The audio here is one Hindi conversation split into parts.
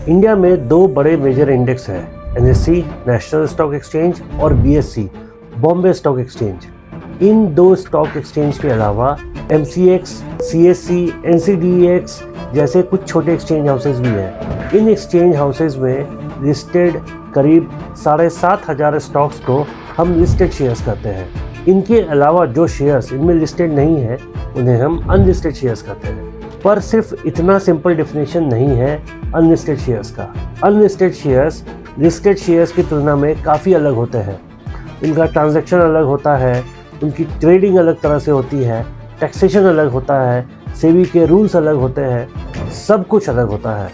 इंडिया में दो बड़े मेजर इंडेक्स हैं, NSE नेशनल स्टॉक एक्सचेंज और BSE बॉम्बे स्टॉक एक्सचेंज। इन दो स्टॉक एक्सचेंज के अलावा MCX, CSE, NCDEX जैसे कुछ छोटे एक्सचेंज हाउसेज भी हैं। इन एक्सचेंज हाउसेज में लिस्टेड करीब 7,500 स्टॉक्स को हम लिस्टेड शेयर्स कहते हैं। इनके अलावा जो शेयर्स इनमें लिस्टेड नहीं है उन्हें हम अनलिस्टेड शेयर्स कहते हैं। पर सिर्फ इतना सिंपल डेफिनेशन नहीं है अनलिस्टेड शेयर्स का। अनलिस्टेड शेयर्स लिस्टेड शेयर्स की तुलना में काफ़ी अलग होते हैं। इनका ट्रांजैक्शन अलग होता है, उनकी ट्रेडिंग अलग तरह से होती है, टैक्सेशन अलग होता है, सेबी के रूल्स अलग होते हैं, सब कुछ अलग होता है।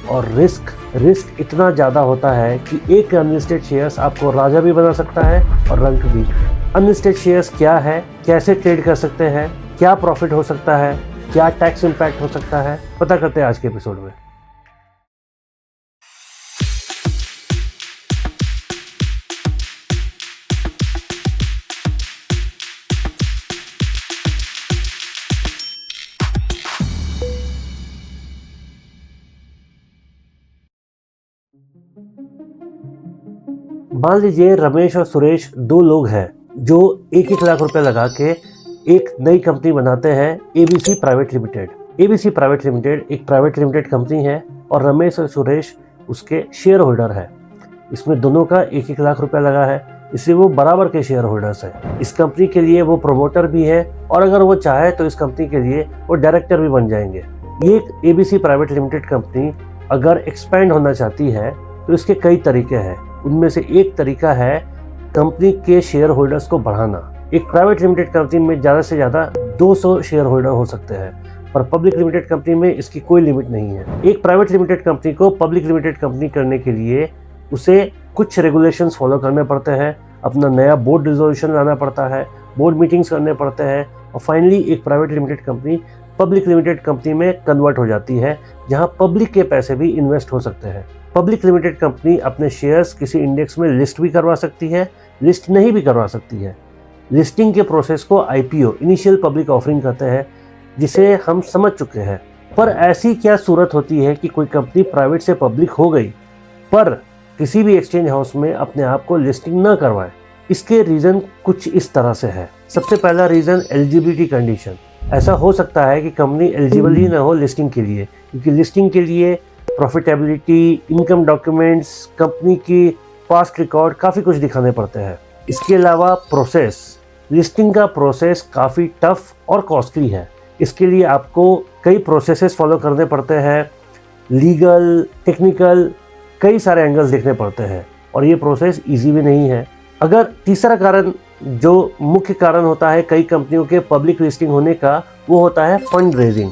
और रिस्क इतना ज़्यादा होता है कि एक अनलिस्टेड शेयर्स आपको राजा भी बना सकता है और रंक भी। अनलिस्टेड शेयर्स क्या है, कैसे ट्रेड कर सकते हैं, क्या प्रॉफिट हो सकता है, क्या टैक्स इम्पैक्ट हो सकता है, पता करते हैं आज के एपिसोड में। मान लीजिए रमेश और सुरेश दो लोग हैं जो 1-1 लाख रुपए लगा के एक नई कंपनी बनाते हैं, ABC private limited. ABC private limited एक प्राइवेट लिमिटेड कंपनी है और रमेश और सुरेश उसके शेयर होल्डर है। इसमें दोनों का 1-1 लाख रुपए लगा है, इसलिए वो बराबर के शेयर होल्डर्स हैं। इस कंपनी के लिए वो प्रोमोटर भी है और अगर वो चाहे तो इस कंपनी के लिए वो डायरेक्टर भी बन जाएंगे। ये एक ABC प्राइवेट लिमिटेड कंपनी अगर एक्सपैंड होना चाहती है तो इसके कई तरीके हैं। उनमें से एक तरीका है कंपनी के शेयर होल्डर्स को बढ़ाना। एक प्राइवेट लिमिटेड कंपनी में ज़्यादा से ज़्यादा 200 शेयर होल्डर हो सकते हैं, पर पब्लिक लिमिटेड कंपनी में इसकी कोई लिमिट नहीं है। एक प्राइवेट लिमिटेड कंपनी को पब्लिक लिमिटेड कंपनी करने के लिए उसे कुछ रेगुलेशंस फॉलो करने पड़ते हैं, अपना नया बोर्ड रिजोल्यूशन लाना पड़ता है, बोर्ड मीटिंग्स करने पड़ते हैं और फाइनली एक private limited company public limited company में कन्वर्ट हो जाती है, जहाँ पब्लिक के पैसे भी इन्वेस्ट हो सकते हैं। पब्लिक लिमिटेड कंपनी अपने शेयर्स किसी इंडेक्स में लिस्ट भी करवा सकती है, लिस्ट नहीं भी करवा सकती है। लिस्टिंग के प्रोसेस को IPO इनिशियल पब्लिक ऑफरिंग कहते हैं, जिसे हम समझ चुके हैं। पर ऐसी क्या सूरत होती है कि कोई कंपनी प्राइवेट से पब्लिक हो गई पर किसी भी एक्सचेंज हाउस में अपने आप को लिस्टिंग न करवाए? इसके रीज़न कुछ इस तरह से है। सबसे पहला रीज़न एलिजिबिलिटी कंडीशन। ऐसा हो सकता है कि कंपनी एलिजिबल ही ना हो लिस्टिंग के लिए, क्योंकि लिस्टिंग के लिए प्रॉफिटेबिलिटी, इनकम डॉक्यूमेंट्स, कंपनी की पास्ट रिकॉर्ड, काफ़ी कुछ दिखाने पड़ते हैं। इसके अलावा प्रोसेस, लिस्टिंग का प्रोसेस काफ़ी टफ और कॉस्टली है। इसके लिए आपको कई प्रोसेसेस फॉलो करने पड़ते हैं, लीगल, टेक्निकल, कई सारे एंगल्स देखने पड़ते हैं और ये प्रोसेस इजी भी नहीं है। अगर तीसरा कारण, जो मुख्य कारण होता है कई कंपनियों के पब्लिक लिस्टिंग होने का, वो होता है फंड रेजिंग।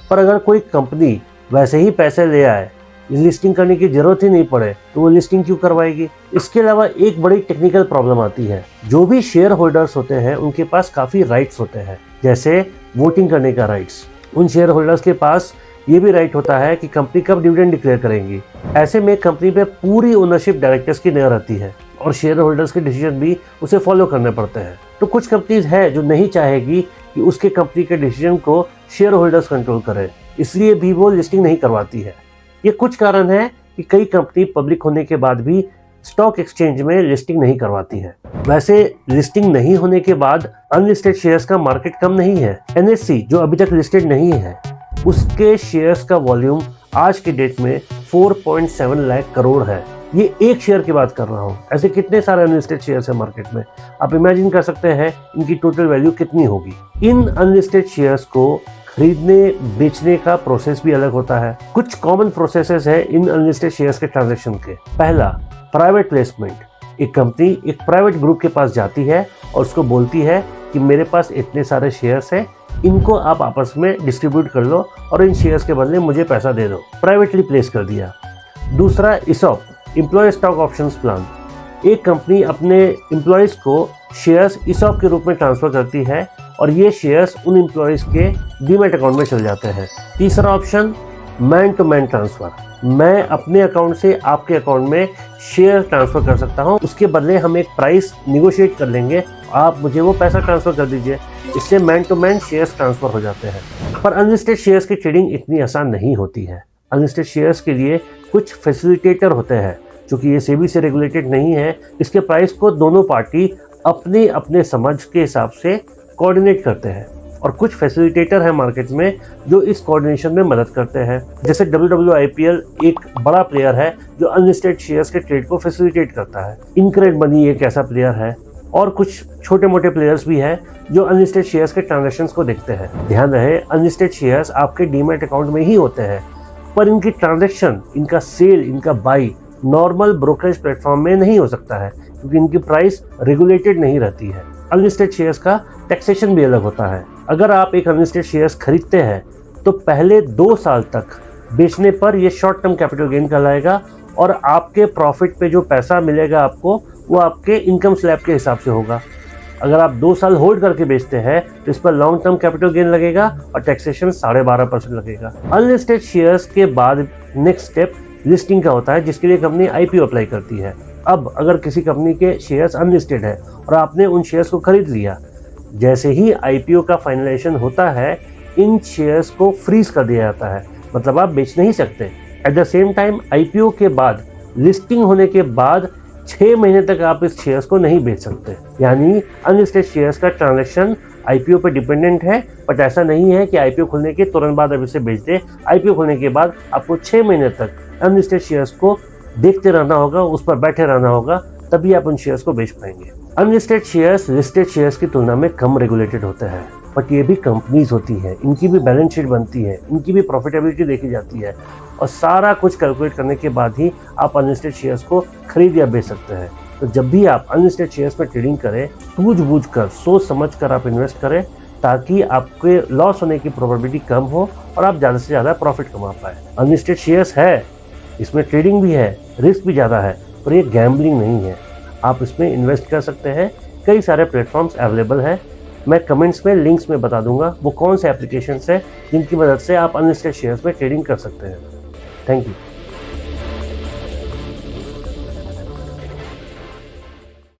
पर अगर कोई कंपनी वैसे ही पैसे ले आए, लिस्टिंग करने की जरूरत ही नहीं पड़े, तो वो लिस्टिंग क्यों करवाएगी? इसके अलावा एक बड़ी टेक्निकल प्रॉब्लम आती है। जो भी शेयर होल्डर्स होते हैं उनके पास काफ़ी राइट्स होते हैं, जैसे वोटिंग करने का राइट्स। उन शेयर होल्डर्स के पास ये भी राइट होता है कि कंपनी कब डिविडेंड डिक्लेयर करेंगी। ऐसे में कंपनी पे पूरी ओनरशिप डायरेक्टर्स की नहीं रहती है और शेयर होल्डर्स के डिसीजन भी उसे फॉलो करने पड़ते हैं। तो कुछ कंपनीज है जो नहीं चाहेगी कि उसके कंपनी के डिसीजन को शेयर होल्डर्स कंट्रोल करें, इसलिए भी वो लिस्टिंग नहीं करवाती है। ये कुछ कारण है कि कई कंपनी पब्लिक होने के बाद भी स्टॉक एक्सचेंज में लिस्टिंग नहीं करवाती है। वैसे लिस्टिंग नहीं होने के बाद अनलिस्टेड शेयर्स का मार्केट कम नहीं है। NSE जो अभी तक लिस्टेड नहीं है, उसके शेयर्स का वॉल्यूम आज के डेट में 4.7 लाख करोड़ है। ये एक शेयर की बात कर रहा हूँ, ऐसे कितने सारे अनलिस्टेड शेयर्स है मार्केट में। आप इमेजिन कर सकते हैं इनकी टोटल वैल्यू कितनी होगी। इन अनलिस्टेड शेयर्स को खरीदने बेचने का प्रोसेस भी अलग होता है। कुछ कॉमन प्रोसेसेस है इन अनलिस्टेड शेयर्स के ट्रांजैक्शन के। पहला, प्राइवेट प्लेसमेंट। एक कंपनी एक प्राइवेट ग्रुप के पास जाती है और उसको बोलती है कि मेरे पास इतने सारे शेयर्स हैं, इनको आप आपस में डिस्ट्रीब्यूट कर लो और इन शेयर्स के बदले मुझे पैसा दे दो। प्राइवेटली प्लेस कर दिया। दूसरा, ESOP, employee stock options plan. एक कंपनी अपने एम्प्लॉयज़ को शेयर्स ESOP के रूप में ट्रांसफ़र करती है और ये शेयर्स उन एम्प्लॉयज़ के डीमैट अकाउंट में चल जाते हैं। तीसरा option, man to man transfer. मैं अपने अकाउंट से आपके अकाउंट में शेयर ट्रांसफ़र कर सकता हूं, उसके बदले हम एक प्राइस निगोशिएट कर लेंगे, आप मुझे वो पैसा ट्रांसफ़र कर दीजिए। इससे man to man shares transfer हो जाते हैं। पर अनलिस्टेड शेयर्स की ट्रेडिंग इतनी आसान नहीं होती है। अनलिस्टेड शेयर्स के लिए कुछ फैसिलिटेटर होते हैं, क्योंकि ये सेबी से रेगुलेटेड नहीं है। इसके प्राइस को दोनों पार्टी अपने अपने समझ के हिसाब से कोऑर्डिनेट करते हैं, और कुछ फैसिलिटेटर है मार्केट में जो इस कोऑर्डिनेशन में मदद करते हैं। जैसे WWIPL एक बड़ा प्लेयर है जो अनलिस्टेड शेयर्स के ट्रेड को फैसिलिटेट करता है। इनकरेड मनी एक ऐसा प्लेयर है, और कुछ छोटे मोटे प्लेयर्स भी हैं जो अनलिस्टेड शेयर्स के ट्रांजैक्शंस को देखते हैं। ध्यान रहे, अनलिस्टेड शेयर्स आपके डीमैट अकाउंट में ही होते हैं, पर इनकी ट्रांजैक्शन, इनका सेल, इनका बाई नॉर्मल ब्रोकरेज प्लेटफॉर्म में नहीं हो सकता है, क्योंकि इनकी प्राइस रेगुलेटेड नहीं रहती है। अनलिस्टेड शेयर्स का टैक्सेशन भी अलग होता है। अगर आप एक अनलिस्टेड शेयर्स खरीदते हैं तो पहले 2 साल तक बेचने पर यह शॉर्ट टर्म कैपिटल गेन कहलाएगा, और आपके प्रॉफिट पे जो पैसा मिलेगा आपको, वो आपके इनकम स्लैब के हिसाब से होगा। अगर आप 2 साल होल्ड करके बेचते हैं तो इस पर लॉन्ग टर्म कैपिटल गेन लगेगा और टैक्सेशन 12.5% लगेगा। अनलिस्टेड शेयर्स के बाद नेक्स्ट स्टेप लिस्टिंग का होता है, जिसके लिए कंपनी IPO अप्लाई करती है। अब अगर किसी कंपनी के शेयर्स अनलिस्टेड है और आपने उन शेयर्स को खरीद लिया, जैसे ही IPO का फाइनलाइजेशन होता है, इन शेयर्स को फ्रीज कर दिया जाता है, मतलब आप बेच नहीं सकते। At the same time IPO के बाद, लिस्टिंग होने के बाद 6 महीने तक आप इस शेयर्स को नहीं बेच सकते। यानी अनलिस्टेड शेयर्स का ट्रांजैक्शन IPO पर डिपेंडेंट है, बट ऐसा नहीं है कि IPO खुलने के तुरंत बाद आप इसे बेच दें। IPO खुलने के बाद आपको 6 महीने तक अनलिस्टेड शेयर्स को देखते रहना होगा, उस पर बैठे रहना होगा, तभी आप उन शेयर्स को बेच पाएंगे। अनलिस्टेड शेयर्स लिस्टेड शेयर्स की तुलना में कम रेगुलेटेड होते हैं, बट ये भी कंपनीज होती है, इनकी भी बैलेंस शीट बनती है, इनकी भी प्रॉफिटेबिलिटी देखी जाती है, और सारा कुछ कैलकुलेट करने के बाद ही आप अनलिस्टेड शेयर्स को खरीद या बेच सकते हैं। तो जब भी आप अनलिस्टेड शेयर्स में ट्रेडिंग करें, सूझबूझ कर, सोच समझ कर आप इन्वेस्ट करें, ताकि आपके लॉस होने की प्रोबेबिलिटी कम हो और आप ज़्यादा से ज़्यादा प्रॉफिट कमा पाए। अनलिस्टेड शेयर्स है, इसमें ट्रेडिंग भी है, रिस्क भी ज़्यादा है, पर ये गैम्बलिंग नहीं है। आप इसमें इन्वेस्ट कर सकते हैं। कई सारे प्लेटफॉर्म्स अवेलेबल हैं, मैं कमेंट्स में लिंक्स में बता दूंगा वो कौन से एप्लीकेशंस हैं जिनकी मदद से आप अनलिस्टेड शेयर्स में ट्रेडिंग कर सकते हैं। Thank you.